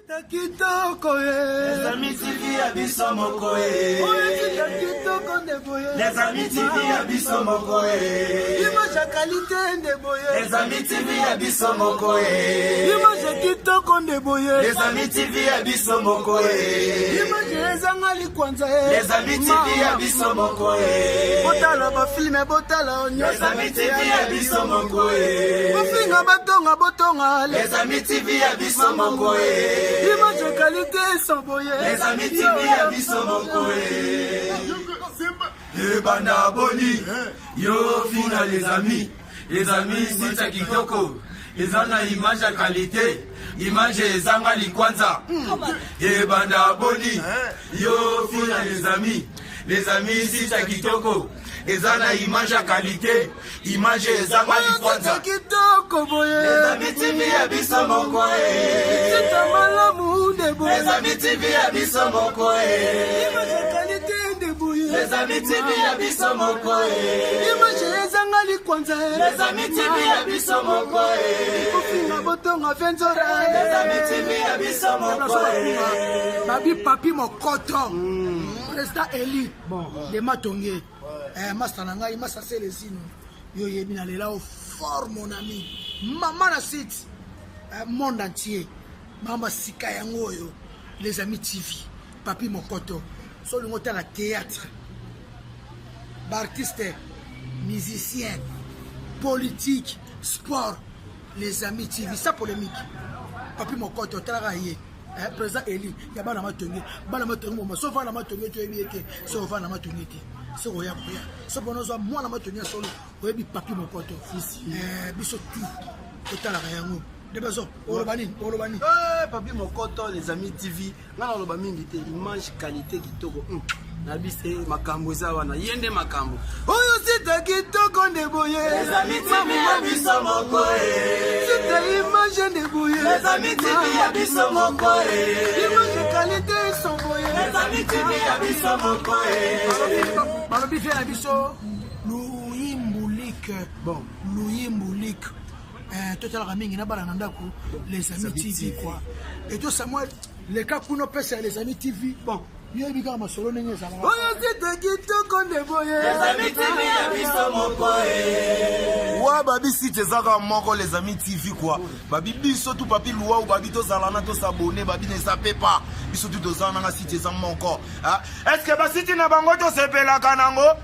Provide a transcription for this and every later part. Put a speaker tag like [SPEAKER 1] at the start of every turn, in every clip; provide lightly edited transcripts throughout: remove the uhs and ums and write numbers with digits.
[SPEAKER 1] Les amis TV abisso mokoe. Les amis TV abisso mokoe.
[SPEAKER 2] Image qualité de boye.
[SPEAKER 1] Les amis TV abisso mokoe.
[SPEAKER 2] Image kitoko de boye.
[SPEAKER 1] Les amis TV abisso mokoe.
[SPEAKER 2] Image ezangali kwanza.
[SPEAKER 1] Les amis TV abisso mokoe.
[SPEAKER 2] Botala ba film botala onyo.
[SPEAKER 1] Les amis TV abisso mokoe.
[SPEAKER 2] Bofinga batonga botonga.
[SPEAKER 1] Les amis TV abisso mokoe.
[SPEAKER 2] Image qualité sans boye.
[SPEAKER 1] Les amis TV abisso mokoe. Le banda boni. Yo fina les amis sita kitoko. Ezana image ya qualité. Image ezanga likwanza. Le banda boni. Yo fina les amis sita kitoko. Ezana image ya qualité. Image ezanga likwanza. Les amis TV abisso mokoe. Les amis TV abisso mokoe. Les amis TV abisso mokoe. Les amis TV abisso mokoe. Les amis TV abisso mokoe.
[SPEAKER 2] Babi papi mokoto. Président Eli. Bon, de Matongé. Master Nangai, Master Célestine. Yo yebina lela au fort mon ami. Maman na site. Monde entier. Mama Sika Yangoyo. Les amis TV. Papi mokoto. Sur le moteur à théâtre. Artiste, musicien, politique, sport, les amis TV, ça polémique. Papi Mokoto, travaillé. Président Eli, il y a pas d'amatonné. Balamatongé, sauf à l'amatonné, tu es bien que, sauf à l'amatonné. C'est quoi, c'est bon, moi l'amatonné solo, oui, Papi Mokoto. Biso tout, total à rien. De besoin, Olobani.
[SPEAKER 3] Papi Mokoto, les amis TV, là on a image qualité qui togo. Nabise makambo zawana yende makambo.
[SPEAKER 2] Oyo sita kitoko de boye.
[SPEAKER 1] Les amis TV abisso mokoe.
[SPEAKER 2] Sita image de boye.
[SPEAKER 1] Les amis TV abisso mokoe.
[SPEAKER 2] Image qualité sont boye.
[SPEAKER 1] Les amis TV abisso mokoe.
[SPEAKER 2] Balobi fait abisso Louis Mboulik. Bon, Louis Mboulik. Total Ramingi na balanda ko les amis TV quoi. Et tout Samuel les cas pour nos pèse les amis TV. Bon. Les amis TV
[SPEAKER 1] abisso mokoe.
[SPEAKER 4] Wa babi si tezaka moko les amis TV quoi. Babi biso tout papi loi ou babi to zalana to s'abonner babi ne sape pas. Biso tout dozana na si tezaka moko. Est-ce que ba siti na bango to sepela kanango?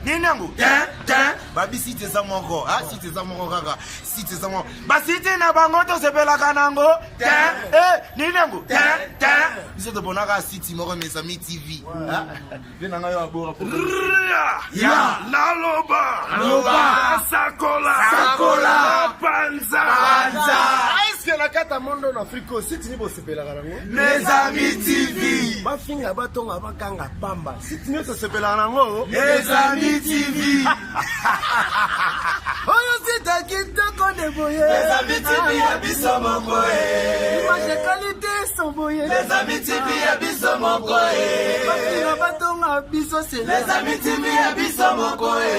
[SPEAKER 4] Ninango. Babi si tezaka moko. Si tezaka moko kaka. Si tezaka moko. Ba siti na bango to sepela kanango? Ninango. Biso to bonaka siti moko mes amis TV. Venanga yo abora pour.
[SPEAKER 1] Ya Loba Sakola Panza.
[SPEAKER 3] Est-ce que la carte monde en Afrique aussi tu peux se payer la rango?
[SPEAKER 1] Les amis TV.
[SPEAKER 3] Ba finga batonga bakanga pamba. Si tu ne se payer la rango.
[SPEAKER 1] Les amis TV.
[SPEAKER 2] Oyo sita kitoko de boye.
[SPEAKER 1] Les amis TV abisso mokoe.
[SPEAKER 2] Image qualité sont boye.
[SPEAKER 1] Les amis TV abisso mokoe.
[SPEAKER 2] Bafinga batonga biso c'est
[SPEAKER 1] les amis TV abisso mokoe.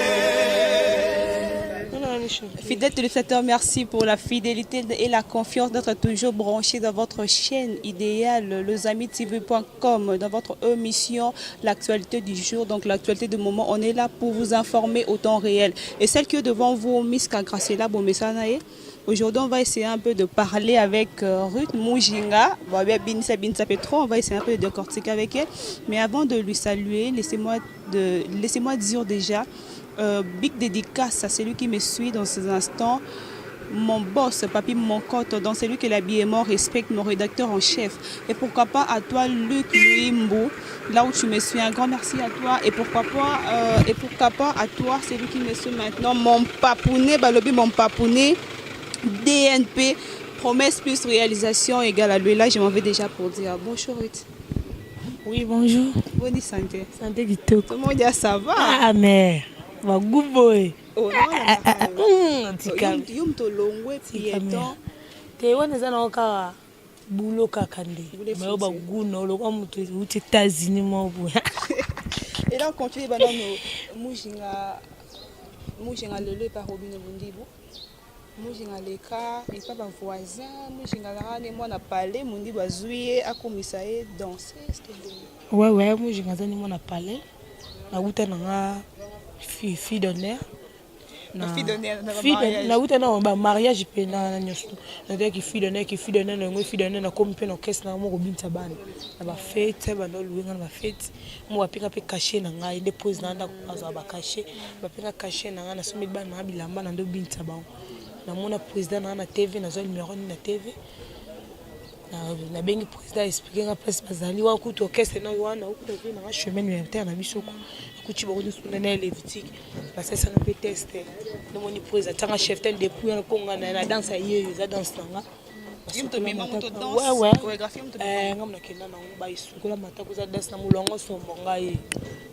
[SPEAKER 5] Fidèles téléspectateurs, merci pour la fidélité et la confiance d'être toujours branchés dans votre chaîne idéale, lesamitv.com, dans votre émission, l'actualité du jour, donc l'actualité du moment. On est là pour vous informer au temps réel. Et celle qui est devant vous, Miss Kagracela Bomesanae. Aujourd'hui, on va essayer un peu de parler avec Ruth Mujinga. On va essayer un peu de décortiquer avec elle. Mais avant de lui saluer, laissez-moi dire déjà, big dédicace à celui qui me suit dans ces instants. Mon boss, Papi Mokoto, dans celui qui est l'habillement, respecte mon rédacteur en chef. Et pourquoi pas à toi, Luc Luimbo, là où tu me suis. Un grand merci à toi. Et pourquoi pas à toi, celui qui me suit maintenant, mon papounet, Balobi, mon papounet. DNP, promesse plus réalisation égale à lui. Là, je m'en vais déjà pour dire bonjour Ruth.
[SPEAKER 6] Oui, bonjour.
[SPEAKER 5] Bonne santé.
[SPEAKER 6] Santé Vito.
[SPEAKER 5] Tout le monde dit ça va.
[SPEAKER 6] Ah, mais. Ma good boy.
[SPEAKER 5] Oh non,
[SPEAKER 6] Tika.
[SPEAKER 5] Yum to longwe piéton.
[SPEAKER 6] Te wana za na oka bulo kakande. Mais ba guno lo kwa mutu uti États-Unis mo bu.
[SPEAKER 5] Et là on continue banano Mujinga lele par Robin Bundibo. mujinga leka et pas ba voisin mujinga la ne moi na parler mundi bazuye akomisa e danser
[SPEAKER 6] ouais mujinga zani moi na parler na uta na fille d'honneur na uta na ba mariage pe na nyosto na de ki fille d'honneur na comme pe na caisse na mo ko binta bana na ba fête ba ndo luinga na ba fête mo ba pinga pe cacher na ngai de pose na nda ko ba cacher ba pinga cacher na ngai na somi bana na bilamba na ndo binta ba na mona président na TV na zo numéro na TV na bengi président expliquer nga place bazali wa kutu orchestre na wana ukuto na chemin militaire na bisoko kuti bako suna na Levitique parce que ça na peut tester no moni président tanga chef tel depuis na konga na danse ye za danse nga
[SPEAKER 5] Mto mema mto danse chorégraphie mto
[SPEAKER 6] ngam na kenda na ba isukola matako za danse na mulongo sombo ngai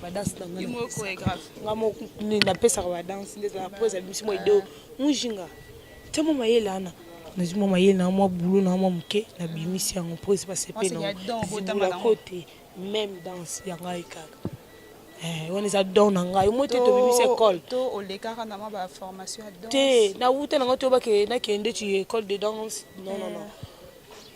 [SPEAKER 6] ba danse na nga
[SPEAKER 5] mo chorégraphe
[SPEAKER 6] ngamo ni na pesa ba danse ndeza la pose bisi mo ido mujinga tamo mayela na nazimo mayela na mo boulot na mo mke na bimisi yango pose pas sepe na côté même danse ya ngai kaka on les a donné ngai mo te to bimisi école
[SPEAKER 5] to olekaka na ba formation à danse
[SPEAKER 6] te na wuta na ngoto ba ke na kende ci école de danse non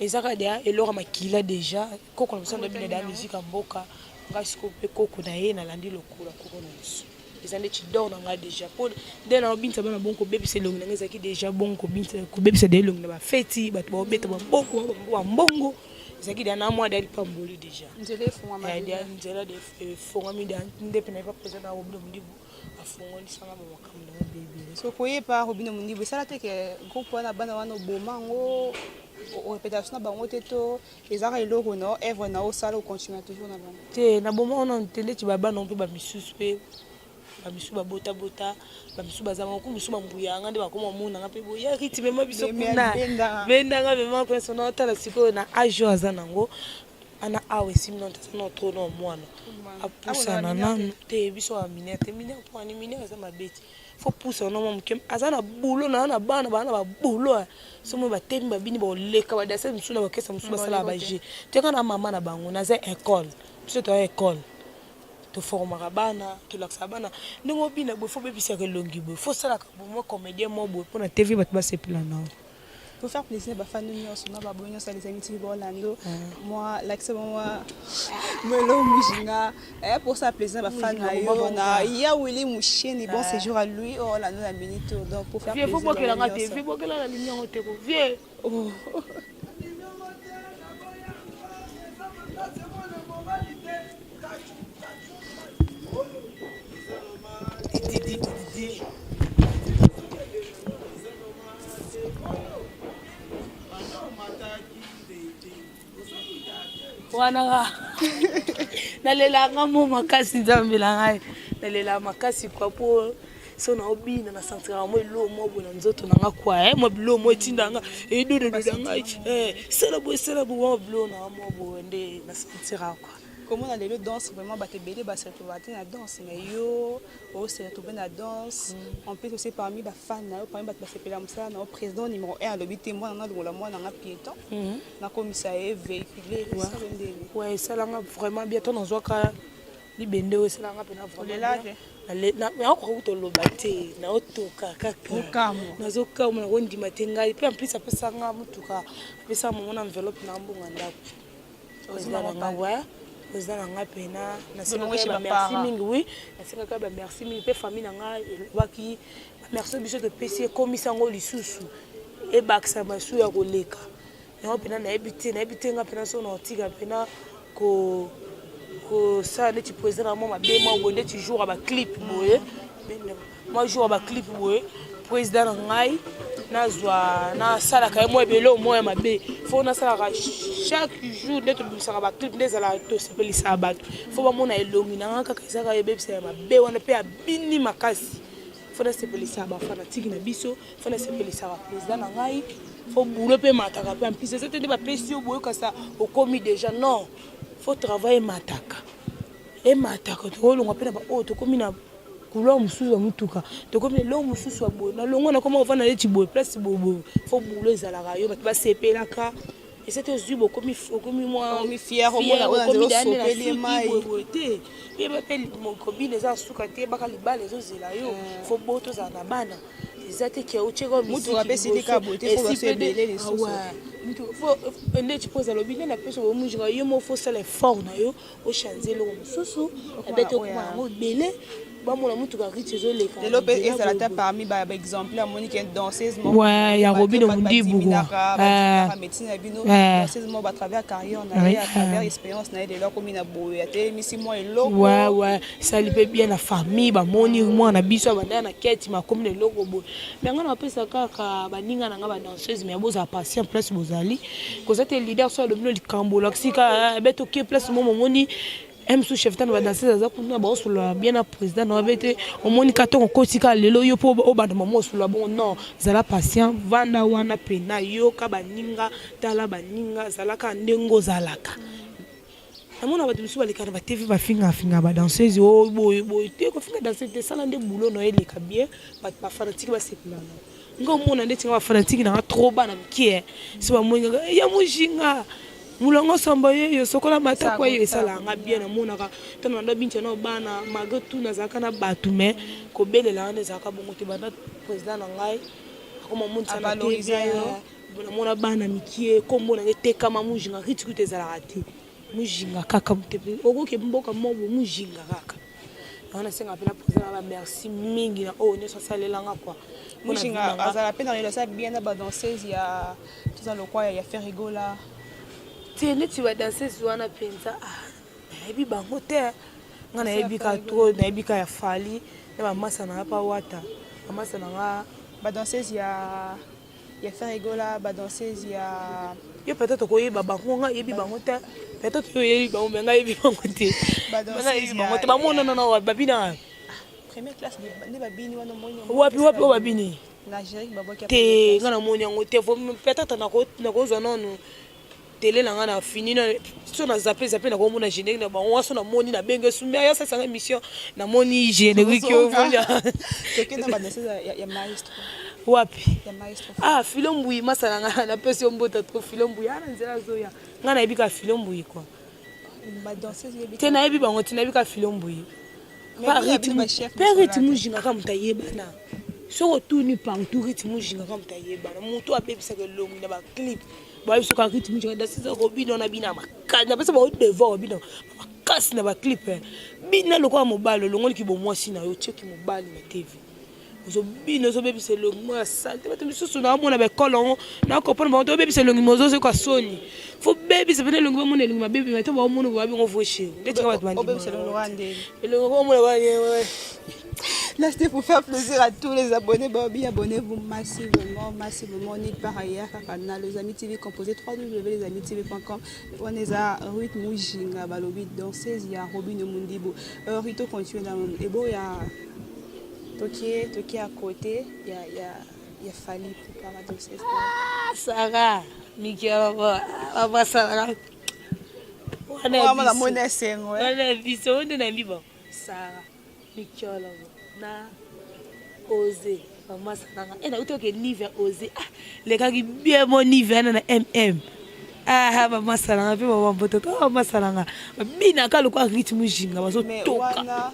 [SPEAKER 6] ezaka dia elora makila déjà koko na msanda bina da musique mboka ngai siko pe koko na ye na landi lokula koko na musu ezande ci dor na nga déjà pour dès na binta bana bonko bébé c'est longue nga ki déjà bonko binta ko bébé c'est de longue na ba feti ba to beta ba bonko ba mbongo zaki dana moi dali pamboli déjà
[SPEAKER 5] nzele fonga ma
[SPEAKER 6] dia nzela de fonga mi da ndepe na pas présent na obdo mdibu afonga ni sanga ba makamna bébé
[SPEAKER 5] so koye pa robino mundibu sala te ke groupe wana bana wana bomango o répétition na bango te to ezaka eloko no œuvre na o sala o continue toujours na bango
[SPEAKER 6] te na bomo on entendait tu ba bana on peut ba misusu pe bamisu babota bamisu bazama ko misu bambuyanga nde bakoma muna ngape boya rythme ma biso kuna bendanga bema ko sona tala siko na ajo azanango ana awe simnon tano to no mwana apusa na nan te biso a minete ko ani minete za mabeti faut pousser no mke azana bulo na bana ba bulo so mo batembi babini ba leka ba dasa misu na bakesa misu basala baje te kana mama na bango na za école biso to école to formera bana to laksa bana ndingo bina bo fo bebisa ke longi bo fo sala ka bo comédien mo bo pour na TV bat ba se plan
[SPEAKER 5] pour faire plaisir ba fan nous on ba bonyo ça les amis TV Orlando moi l'accès moi melo mujinga pour ça plaisir ba fan na yo na ya Willy Moucheni bon séjour à lui Orlando la minute donc pour faire plaisir
[SPEAKER 6] faut pas que la TV faut que la lumière on te vieux wana nalela ngamo makasi nzambela ngai nalela makasi kwa po so na obina na sentira mo lo mo bona nzoto na nga kwa mo bilo mo tindanga edodo ngai sala bo mo bilo na mo bo nde na sentira kwa
[SPEAKER 5] comment on a les danse vraiment bah belé bah se retrouver na danse mais yo se retrouver na danse en plus aussi parmi bah fans parmi bah se pela msa na président numéro 1 à l'obité moi na ngola moi na piéton na commissaire véhiculé ça vendé
[SPEAKER 6] ouais ça là vraiment bientôt dans zoka libende we ça là pena vraiment na mais encore to lobate na otoka kaka na zoka mo na kondi matengai pe en plus ça peut ça nga mutuka pe ça mo na enveloppe na mbunga ndako aussi na ngwa président nga pena na singa ba merci mingi oui na singa ba merci mingi pe famille nga waki merci biso de PC komisa ngo lisusu e baksa masu ya koleka na pena na ebite nga pena so na otika pena ko ça ne tu président mo mabe mo bonde tu jour ba clip boye moi jour ba clip boye président ngai nazwa na sala ka mo ebelo mo ya mabe fo na sala chaque jour de to bisaka ba clip les ala to sepelisa ba fo ba mona elongi na kaka isaka yebebisa ya mabe wana pe abini makasi fo na sepelisa ba fanatiki na biso fo na sepelisa ba président na ngai fo boulot pe mataka pe en plus c'était des ba pesio boyo ka ça au commis déjà non faut travailler mataka et mataka to longa pe na ba o to commis na kulo mususu wa mutuka to komi lo mususu wa bo na longo na koma ovana leti bo place bobo fo bulo ezala ka yo ba sepelaka et c'était zubo komi moi
[SPEAKER 5] mi fier au moins on
[SPEAKER 6] komi sopeli mai te ye ba peli mo kobine za suka te baka libale zo zela yo fo boto za na bana ezate ki aucheka
[SPEAKER 5] mutu apesi lika beauté pour se beler les sous
[SPEAKER 6] mutu fo ndeti poza lobi na pesa bo mujinga yo mo fo sala effort na yo o changer lo mususu abete ko mo belé bamona mutu ka rite zo leka
[SPEAKER 5] de l'opé et ça la parmi ba exemple Monique une danseuse
[SPEAKER 6] ouais ya Robino Mundibu
[SPEAKER 5] médecine abino danseuse mo ba travers carrière na à travers expérience na de leur comme na boya te misi moi eloko
[SPEAKER 6] ouais ça lui peut bien la famille ba moni moi na biso ba na keti ma comme eloko bo mais ngana pesa kaka baninga na nga ba danseuse mais boza patient place bozali ko zate leader so Robino likambola sika beto ke place mo moni M sous chef tan ba danser za kuna ba osula bien na président na bete au moni katon ko tika lelo yo po o ba mo osula bon non zala patient vanda wana pena yo ka baninga tala baninga zala ka ndengo zalaka amona ba biso baleka na ba TV ba finga ba danseuse o boy te ko finga danser te sala nde boulot no ele ka bien ba fanatique ba sekula ngo mona ndeti ba fanatique na trop ba na mkie si ba mo ya mujinga mulongo samba yo sokola mata kwa yo esala nga bien na monaka tana ndo binche no bana magotu na zaka na batu me ko belela ane zaka bongo te bana président na ngai akoma munsa na valoriser yo bona mona bana mikie kombo na teka ma mujinga ritikuti ezala ati mujinga kaka mutepe okoke mboka mobo mujinga kaka ona senga pela président ba merci mingi na o ne so salela nga kwa
[SPEAKER 5] mujinga azala pe na ça bien na ba danseuse ya tout ça le quoi ya faire rigola
[SPEAKER 6] tene tu vas danser wana penza ebi bango te ngana ebi ka trop na ebi ka ya fali na masa na pa wata masa na
[SPEAKER 5] ba danseuse ya faire rigola ba danseuse ya
[SPEAKER 6] yo peut-être ko yeba bango nga ebi bango te peut-être yo yebi bango nga ebi bango te
[SPEAKER 5] ba danseuse
[SPEAKER 6] bango te ba mona na babina
[SPEAKER 5] première classe de babini wana moni
[SPEAKER 6] wapi babini
[SPEAKER 5] na Jéric baboka
[SPEAKER 6] te ngana moni ngo te peut-être na ko zo non télé na ngana fini na so na zappé na ko mona générique na bango so na moni na benge sumia ya sa émission na moni générique yo vonya
[SPEAKER 5] tokena ba danseuse ya maestro
[SPEAKER 6] wapi
[SPEAKER 5] ya maestro
[SPEAKER 6] filombuyi masala ngana na pesi ombota trop filombuyi ana nzela zoya ngana ebika filombuyi quoi
[SPEAKER 5] ba danseuse yebika
[SPEAKER 6] tena ebi bango tena ebika filombuyi
[SPEAKER 5] pa
[SPEAKER 6] rythme mujinga kama mtayebana soko tuni partout rythme mujinga kama mtayebana mutu abebisa ke longi na ba clip ba biso ka rythme mujinga danseuse Robino na bina makanya pesa ba devoir Robino makasi na ba clip bina lokwa mobalo longoli ki bomwasi na yo cheki mobali na TV zo bino zo bebisa longi mo sante bato misusu na mona ba kolongo na comprendre ba to bebisa longi mozo se kwa soni fo bebisa pene longi ba mona longi ma bebi to ba mona ba bi ngo foshi ndeti ka bato bandi
[SPEAKER 5] bebisa longi rwande
[SPEAKER 6] longi ba mona ba
[SPEAKER 5] là c'était pour faire plaisir à tous les abonnés. Bobby, abonnez-vous massivement nulle part ailleurs canal les amis TV composé www.lesamitv.com. On est à Ruth Mujinga balobi danseuse ya Robino Mundibu. Rito continue dans et bon il y a Toki à côté, il y a Fali pour pas la danseuse.
[SPEAKER 6] Sarah, Mikia va Sarah.
[SPEAKER 5] On a monnaie c'est
[SPEAKER 6] on a vu ça on a vu bon. Sarah, Mikia na osé mama sananga na utoke nive osé le kaki bien mon nive na mama sananga pe mama boto mama sananga bina ka lokwa rythme jinga bazo toka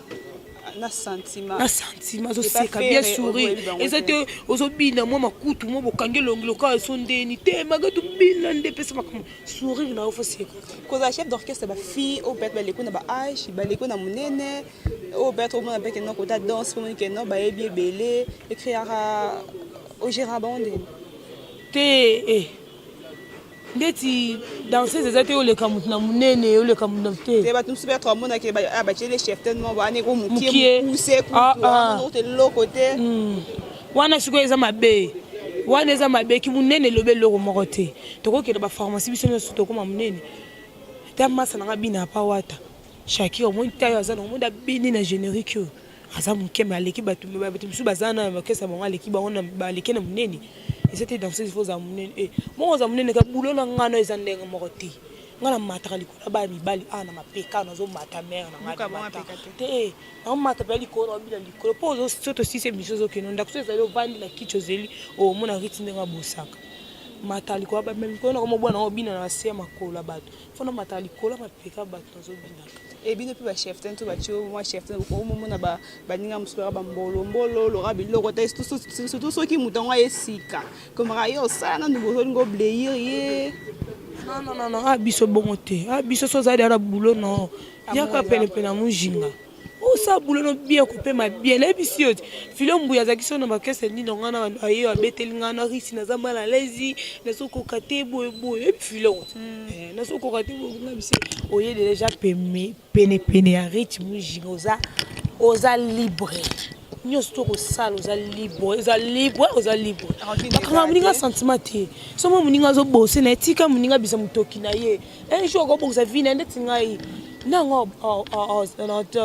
[SPEAKER 5] na sentiment
[SPEAKER 6] zo seka bien sourire et c'était ozobina moi makutu mo bokange longlo ka sondeni te magatu bina nde pesa makamo sourire na ofo seka
[SPEAKER 5] koza chef d'orchestre ba fille au bet ba leko na ba âge ba leko na munene au bet au mona avec no kota danse pour que no ba ebi belé écrire au Gérabande
[SPEAKER 6] te ndeti danseuse ezate oleka mutu na munene oleka mutu na te
[SPEAKER 5] te bato super trois mona ke ba chele chef tellement ba ne ko mukie pousser ko te loko te
[SPEAKER 6] wana siko eza mabe ki munene lobe loko moko te tokokela ba pharmacie biso nyonso tokoma munene ta masa na bina pa wata Shakira mo ntayo azana mo da bini na générique yo aza mukeme aleki bato biso bazana bakesa bango aleki bango na baleki na munene et c'était dans ces faux amunene mo za munene ka bulo na ngano eza ndenga moko te ngana mataka likola ba mibali ana mapeka na zo mata mère na ngaka mata te na mata ba likola bila likola po zo soto si se miso zo keno ndakso ezali ovandi na kicho zeli o mona riti ndenga bosaka matali ko ba même ko na ko bwana obina na se makola bato fona matali ko la mapeka bato nazobina
[SPEAKER 5] et bino pe ba chef tento ba tio moi chef tento ko mo na ba baninga musura ba mbolo mbolo lo rabi lo kota surtout ceux qui mutonga esika comme rayo sana nous ngo bleir ye
[SPEAKER 6] non biso bongo te biso so za dara boulot non yaka pene pena mujinga ça boulot no bien coupé ma bien les bisio filo mbuya za kiso na bakese ni no ngana ayo abeteli ngana risi na zamba la lezi na soko kate boy et filo na soko kate boy ngabisi oye déjà pene à rythme jingoza oza libre nyosto ko sala oza libre bakanga muninga sentiment te somo muninga zo bosser na etika muninga bisa mutoki na ye un jour ko bongisa vina ndeti ngai nango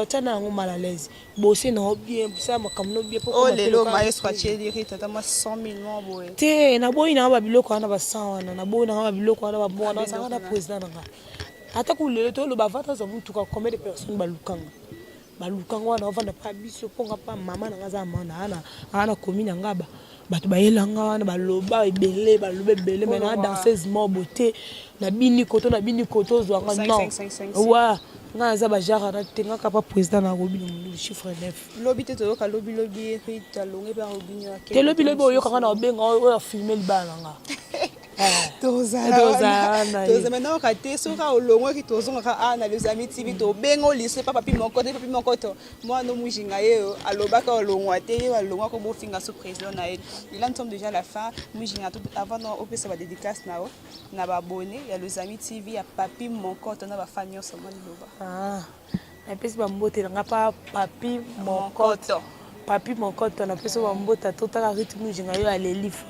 [SPEAKER 6] tana ngo mal à l'aise bosser na bien ça makamno bien
[SPEAKER 5] pour lelo maestro acheli rita tama 100 000 boye
[SPEAKER 6] te na boy na ba biloko na ba 100 na boy na ba biloko na ba bona sanga na président nga ata ku lelo to lo ba vata za mutuka combien de personnes balukanga wana ovanda pa biso ponga pa mama na ngaza mana ana commune ngaba bato bayelanga wana baloba ebele mena danseuse mobote na bini koto zwanga non wa ngaza ba jara na tenga kapa président na robino mu chiffre 9
[SPEAKER 5] lobi te to ka lobi rita longe ba robino
[SPEAKER 6] te lobi oyo kanga na benga oyo filmer libana nga
[SPEAKER 5] toza maintenant ka te so ka olongo ki tozonga ka ana les amis TV to bengo lycée papi moko to moi no mujinga ye aloba ka olongo te alongo ko bo finga so président na elle il en tombe déjà la fin mujinga tout avant no opesa ba dédicace na ba abonné ya les amis TV ya papi moko to na ba famille so mo loba
[SPEAKER 6] na pesi ba mbote nga pa papi moko to na pesi ba mbota to ta rythme mujinga yo alelifa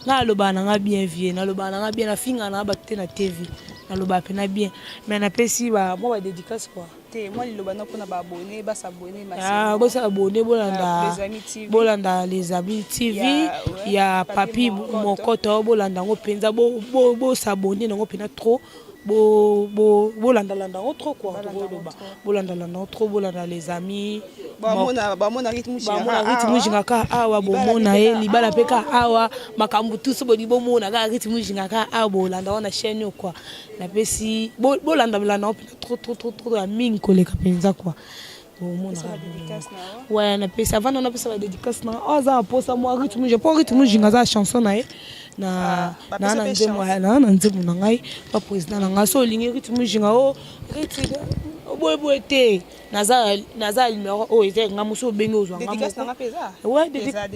[SPEAKER 6] na loba na bien vie na loba na bien na finga na ba te na TV na loba pe na bien mais na pesi ba moi ba dédicace quoi
[SPEAKER 5] te moi li loba na pona ba abonné ba s'abonner
[SPEAKER 6] ba s'abonner bolanda les amis TV ya papi mokoto bolanda ngo penza bo s'abonner ngo pena trop bolanda ngo trop quoi bolanda trop bolanda les amis
[SPEAKER 5] ba mona rythme
[SPEAKER 6] jinga ka awa bo mona e libala peka awa makambu tuso bo libo mona ka rythme jinga ka awa bolanda wana chaîne quoi na pesi bolanda trop ya mingi koleka penza quoi ouais na pesi avant na pesi ba dédicace na aza posa mo rythme jinga za chanson na e na nzemu na ngai pa président na nga so lingi rythme jinga o rythme boy te naza numéro o eze nga muso bengi ozwa nga
[SPEAKER 5] dédicace na pesa
[SPEAKER 6] ouais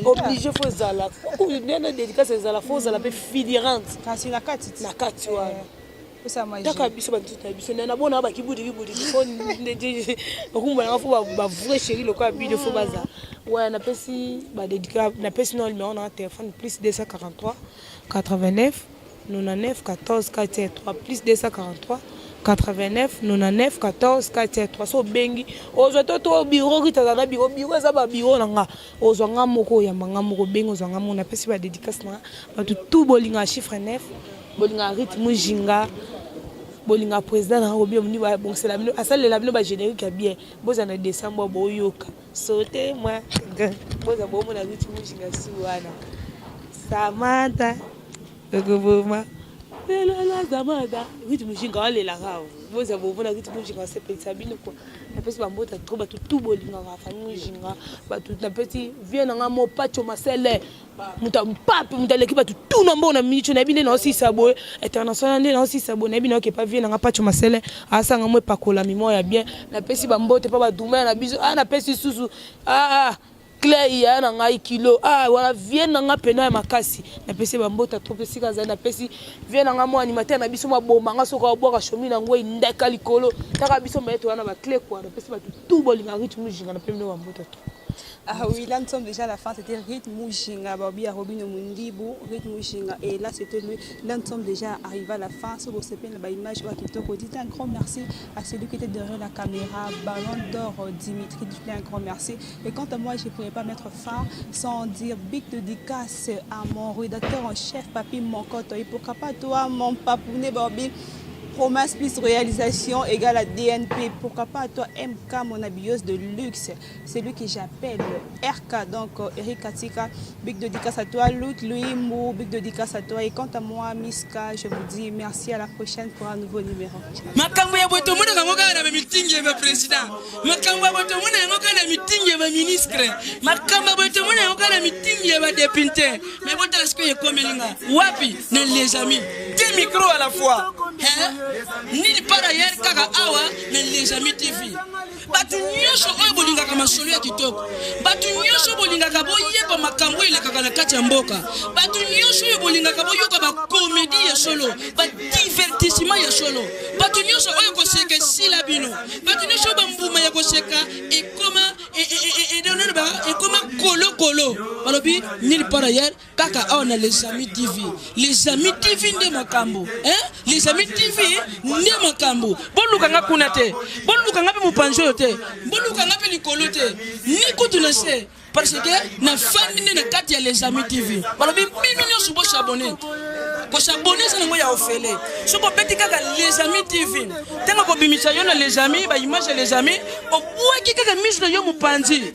[SPEAKER 6] obligé faut zala ko nena dédicace zala faut zala pe figurante
[SPEAKER 5] kasi na kati
[SPEAKER 6] wa ça magie taka biso ba tuta biso na bona ba kibudi faut okumba nga faut ba vrai chéri le quoi bi de faut baza ouais na pesi ba dédicace na pesi no numéro na téléphone plus 243 89 99 14 43 plus 243 89 99 14 43 so bengi ozwa to biro kitaza na biro za ba biro nanga ozwa nga moko ya manga moko bengi ozwa nga mona pesi ba dédicace na ba tout bolinga chiffre 9 bolinga rythme jinga bolinga président na obia muni ba bonsela bino asalela bino ba générique ya bien boza na décembre boyoka sauter moi boza bo mona rythme jinga suwana Samantha Gogoboma la zamada rythme jinga wale la rao boza bo mona rythme jinga se pensa bino quoi na pesi ba mbota trop ba tout bolinga ga famille jinga ba tout na pesi vient nga mo pacho masele muta mpape mutaleki ba tout na mbona micho na bine na aussi sabo international na aussi sabo na bine ke pa vient nga pacho masele asanga mo pakola mimo ya bien na pesi ba mbote pa ba duma na biso na pesi susu Clay ya na ngai kilo wala vient nga pena ya makasi na pesi ba mbota trop pesi kaza na pesi vient nga mo animateur na biso mabomba nga soka boka shomi na ngoi ndeka likolo taka biso meto wana ba clé quoi na pesi ba tout bolinga rythme jinga na pembe wa mbota to
[SPEAKER 5] oui, là nous sommes déjà à la fin, c'était Rythme Mujinga, Babi Robino Mundibu, Rythme Mujinga, et là c'était lui, là nous sommes déjà arrivés à la fin, sur vos image, un grand merci à celui qui était derrière la caméra, Ballon d'Or Dimitri, un grand merci, et quant à moi je ne pourrais pas mettre fin sans dire big dédicace à mon rédacteur en chef, Papi Mokoto, et pourquoi pas toi mon papounet Babi. promesse plus réalisation égale à DNP. Pourquoi pas à toi MK, mon habilleuse de luxe. C'est lui que j'appelle RK. Donc Eric Katika, big dédicace à toi. Luc, Louis Mou, big dédicace à toi. Et quant à moi, Miska, je vous dis merci, à la prochaine pour un nouveau numéro.
[SPEAKER 7] Makambo ya boto muna kangoka na meeting ya président. Makambo ya boto muna kangoka na meeting ya ministre. Makambo ya boto muna kangoka na meeting ya député. Mais boto la skoye komelinga. Wapi na les amis. Deux micros à la fois. Ni par ailleurs kaka awa na les amis TV. Batu nyosho oyo bolingaka masolo ya kitoko. Batu nyosho bolingaka boyeba makambo ile kaka na kati ya mboka. Batu nyosho oyo bolingaka boyoka ba comédie ya solo, ba divertissement ya solo. Batu nyosho oyo koseka sila bino. Batu nyosho ba mbuma ya koseka et comment kolo. Balobi ni par ailleurs kaka awa na les amis TV. Les amis TV nde makambo. Les amis TV nde makambo. Boluka nga kuna te. Boluka nga pe mupanjo te. Boluka nga pe likolo te. Ni kutu na se. Parce que na famille na kati ya les amis TV. Balobi bino nyoso bo s'abonner. Ko s'abonner ça ngo ya ofele. Soko beti kaka les amis TV. Tenga ko bimisa yo na les amis, ba image les amis, o bwaki kaka mise na yo mupanzi.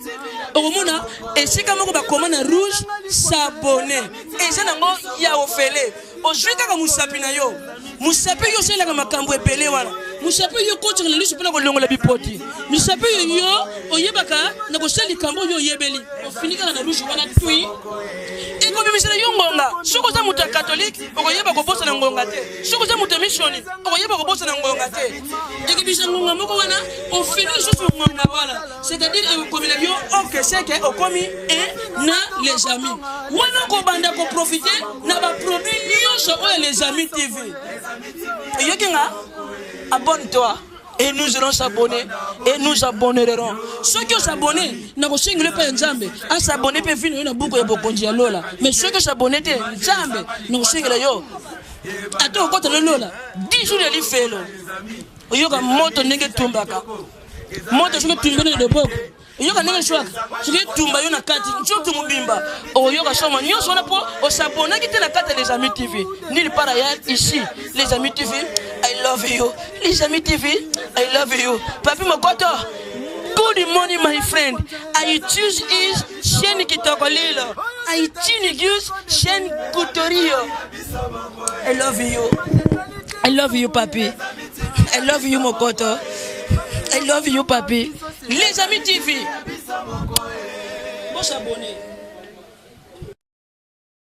[SPEAKER 7] Okomona esika moko ba komana rouge s'abonner. Et ça ngo ya ofele. Ozwi kaka musapi na yo. Musapi yo sela ka makambo ebele wana. Musapi yo kocha na liso pena ko longola bipoti. Musapi yo oyebaka na ko seli kambo yo yebeli. Ofinika na rouge wana tui. Eko bimisela yo ngonga. Soko za muta catholique okoyeba ko bosa na ngonga te. Soko za muta missioni okoyeba ko bosa na ngonga te. Eki bisa ngonga moko wana ofini susu ngonga wala. C'est-à-dire komila yo ok c'est que okomi na les amis. Wana ko banda ko profiter na ba produit nyonso oyo les amis TV. Yokinga abonne-toi et nous allons s'abonner et nous abonnerons. Ceux qui s'abonnent, n'a pas single pas Nzambe. À s'abonner peut venir une boucle de bokonji à Lola. Mais ceux qui s'abonnent, Nzambe, n'a single yo. Attends, quand le Lola, 10 jours de l'ifelo. Oyoka moto nenge tumbaka. Moto je me tumbe de boko. Oyoka nenge chouak. Je vais tumba yo na kati. Nchoto mubimba. Oyoka choma nyonso na po o s'abonner qui te la carte les amis TV. Ni par ailleurs ici, les amis TV. I love you. Les amis TV, I love you. Papi Mokoto, good morning my friend. I choose is Shen Kitokolilo. I choose Shen Kutorio. I love you. I love you, papi. I love you, Mokoto. I love you, papi. Les amis TV. Bon s'abonner.